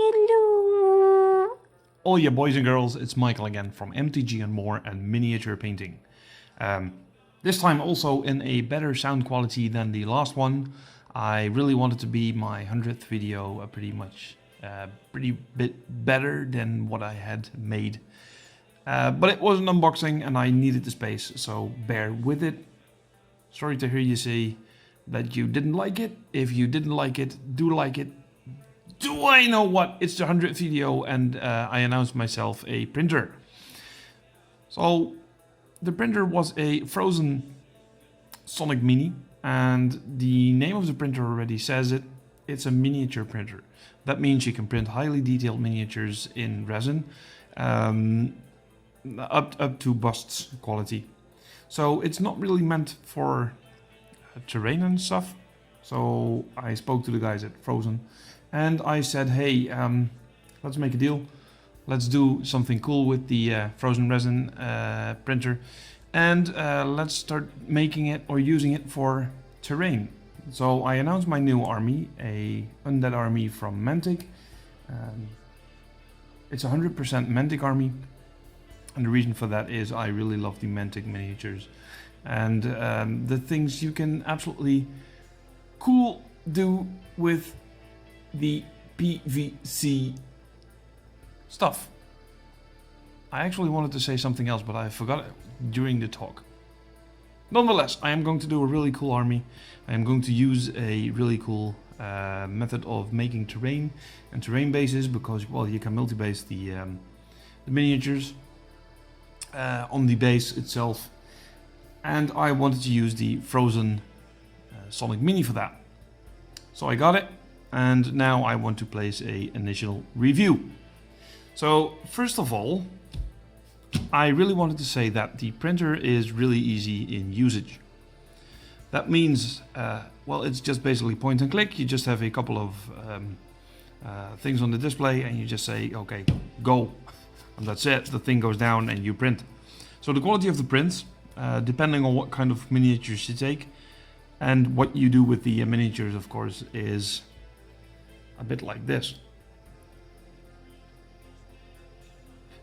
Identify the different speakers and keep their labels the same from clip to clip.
Speaker 1: Hello.
Speaker 2: All you boys and girls, it's Michael again from MTG and More and Miniature Painting. This time also in a better sound quality than the last one. I really wanted to be my 100th video pretty bit better than what I had made. But it was an unboxing and I needed the space, so bear with it. Sorry to hear you say that you didn't like it. If you didn't like it, do like it. Do I know what? It's the 100th video and I announced myself a printer. So the printer was a Phrozen Sonic Mini and the name of the printer already says it. It's a miniature printer. That means you can print highly detailed miniatures in resin up to busts quality. So it's not really meant for terrain and stuff. So I spoke to the guys at Phrozen and I said, hey, let's make a deal. Let's do something cool with the Phrozen resin printer and let's start making it or using it for terrain. So I announced my new army, a undead army from Mantic. It's 100% Mantic army. And the reason for that is I really love the Mantic miniatures. And the things you can absolutely cool do with the PVC stuff. I actually wanted to say something else, but I forgot it during the talk. Nonetheless, I am going to do a really cool army. I am going to use a really cool method of making terrain and terrain bases because, well, you can multi-base the miniatures on the base itself. And I wanted to use the Phrozen Sonic Mini for that. So I got it. And now I want to place a initial review. So first of all, I really wanted to say that the printer is really easy in usage. That means, well, it's just basically point and click. You just have a couple of things on the display and you just say, okay, go. And that's it. The thing goes down and you print. So the quality of the prints, depending on what kind of miniatures you take and what you do with the miniatures, of course, is a bit like this.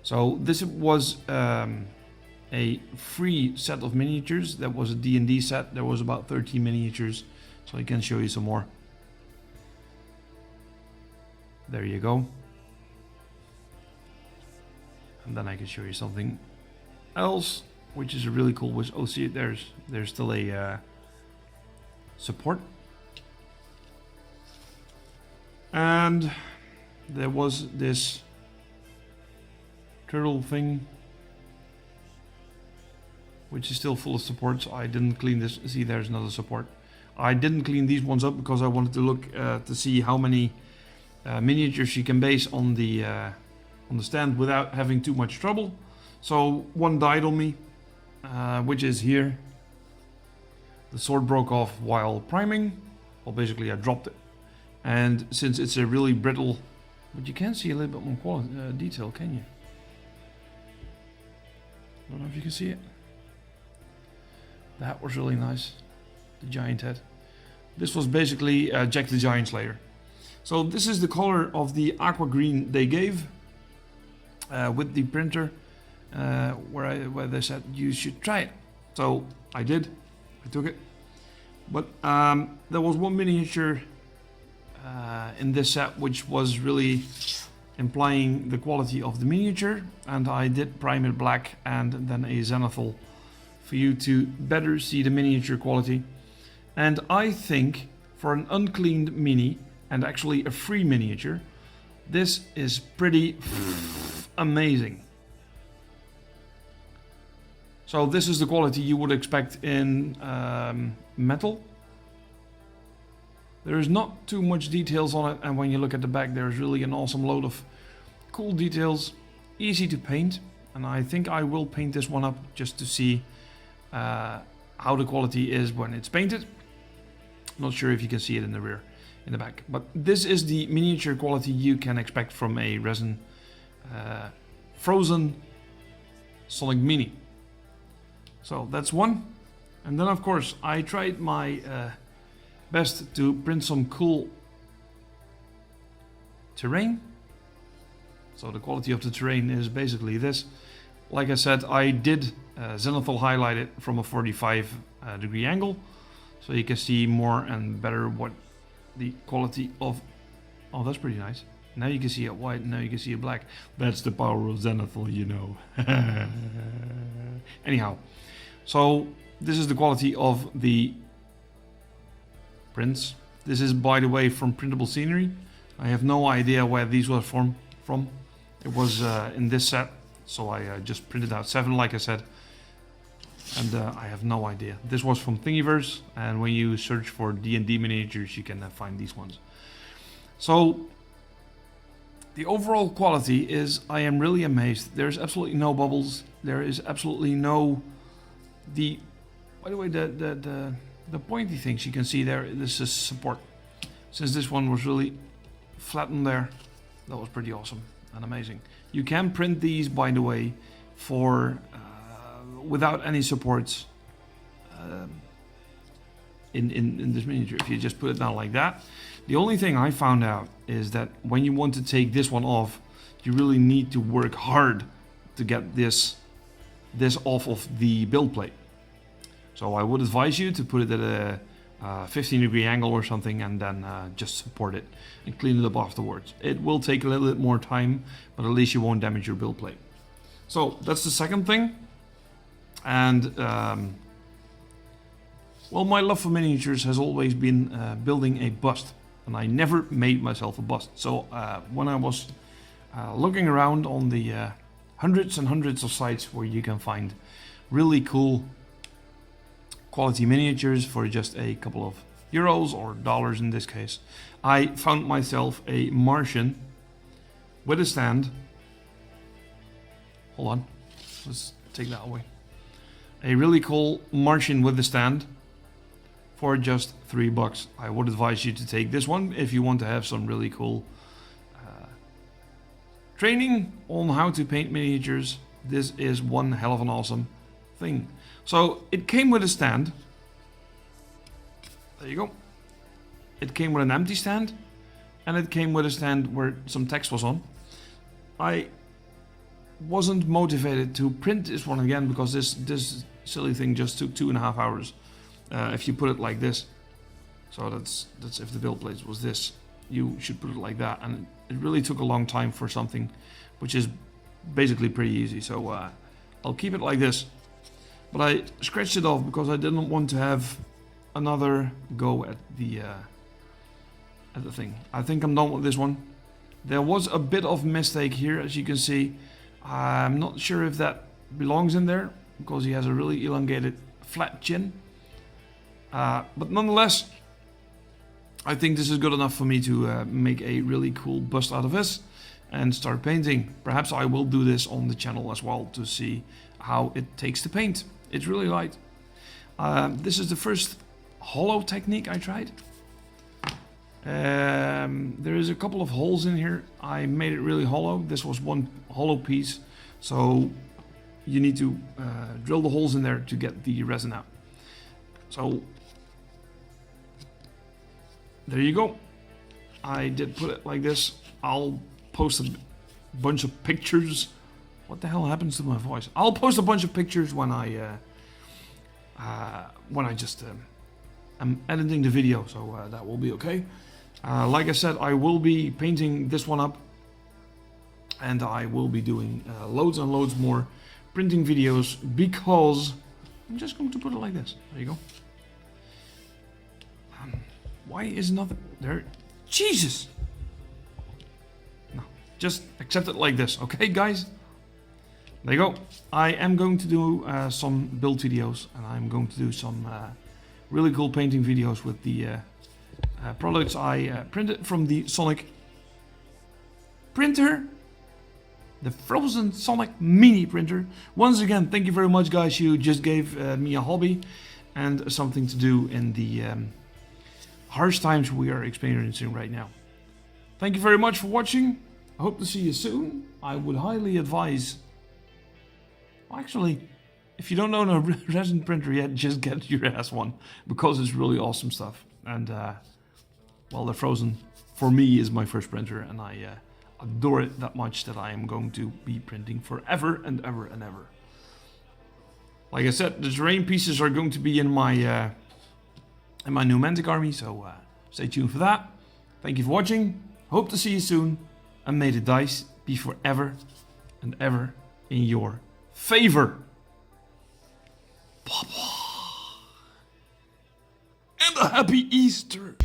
Speaker 2: So this was a free set of miniatures. That was a D&D set. There was about 13 miniatures. So I can show you some more. There you go. And then I can show you something else, which is a really cool. Oh, see, there's still a support. And there was this turtle thing, which is still full of support, so I didn't clean this. See, there's another support. I didn't clean these ones up because I wanted to look to see how many miniatures you can base on the stand without having too much trouble. So one died on me, which is here. The sword broke off while priming. Well, basically I dropped it. And since it's a really brittle, but you can see a little bit more quality, detail, can you? I don't know if you can see it. That was really nice. The giant head. This was basically Jack the Giant Slayer. So this is the color of the aqua green they gave with the printer, where they said you should try it. So I did. I took it. But there was one miniature in this set which was really implying the quality of the miniature, and I did prime it black and then a zenithal for you to better see the miniature quality. And I think for an uncleaned mini and actually a free miniature, this is pretty amazing. So this is the quality you would expect in metal. There is not too much details on it, and when you look at the back, there's really an awesome load of cool details, easy to paint, and I think I will paint this one up just to see how the quality is when it's painted. Not sure if you can see it in the back, but this is the miniature quality you can expect from a resin Phrozen Sonic Mini. So that's one, and then of course I tried my best to print some cool terrain. So the quality of the terrain is basically this. Like I said, I did zenithal highlight it from a 45 degree angle, so you can see more and better what the quality of... Oh, that's pretty nice. Now you can see it white, now you can see it black. That's the power of zenithal, you know. Anyhow, so this is the quality of the prints. This is, by the way, from Printable Scenery. I have no idea where these were from. It was in this set, so I just printed out 7, like I said. And I have no idea. This was from Thingiverse, and when you search for D&D miniatures, you can find these ones. So the overall quality is, I am really amazed. There's absolutely no bubbles. There is absolutely no... By the way, the pointy things you can see there, this is support. Since this one was really flattened there, that was pretty awesome and amazing. You can print these, by the way, for without any supports in this miniature. If you just put it down like that. The only thing I found out is that when you want to take this one off, you really need to work hard to get this off of the build plate. So I would advise you to put it at a 15 degree angle or something, and then just support it and clean it up afterwards. It will take a little bit more time, but at least you won't damage your build plate. So that's the second thing. And well, my love for miniatures has always been building a bust, and I never made myself a bust. So when I was looking around on the hundreds and hundreds of sites where you can find really cool quality miniatures for just a couple of euros or dollars in this case, I found myself a Martian with a stand. Hold on, let's take that away. A really cool Martian with a stand for just $3. I would advise you to take this one if you want to have some really cool training on how to paint miniatures. This is one hell of an awesome thing. So it came with a stand. There you go. It came with an empty stand, and it came with a stand where some text was on. I wasn't motivated to print this one again because this silly thing just took 2.5 hours. If you put it like this, so that's if the build plate was this, you should put it like that, and it really took a long time for something which is basically pretty easy. So I'll keep it like this, but I scratched it off because I didn't want to have another go at the thing. I think I'm done with this one. There was a bit of mistake here, as you can see. I'm not sure if that belongs in there because he has a really elongated flat chin. But nonetheless, I think this is good enough for me to make a really cool bust out of this and start painting. Perhaps I will do this on the channel as well to see how it takes to paint. It's really light. This is the first hollow technique I tried. There is a couple of holes in here. I made it really hollow. This was one hollow piece, so you need to drill the holes in there to get the resin out. So there you go. I did put it like this. I'll post a bunch of pictures. What the hell happens to my voice? I'll post a bunch of pictures when I just am editing the video, so that will be okay. Like I said, I will be painting this one up, and I will be doing loads and loads more printing videos because I'm just going to put it like this. There you go. Why is nothing there? Jesus! No, just accept it like this, okay, guys? There you go. I am going to do some build videos, and I'm going to do some really cool painting videos with the products I printed from the Sonic printer, the Phrozen Sonic Mini printer. Once again, thank you very much, guys. You just gave me a hobby and something to do in the harsh times we are experiencing right now. Thank you very much for watching. I hope to see you soon. I would highly advise... Well, actually, if you don't own a resin printer yet, just get your ass one, because it's really awesome stuff. And well, the Frozen for me is my first printer, and I adore it that much that I am going to be printing forever and ever and ever. Like I said, the terrain pieces are going to be in my new Mantic army, so stay tuned for that. Thank you for watching. Hope to see you soon, and may the dice be forever and ever in your favor. And a happy Easter!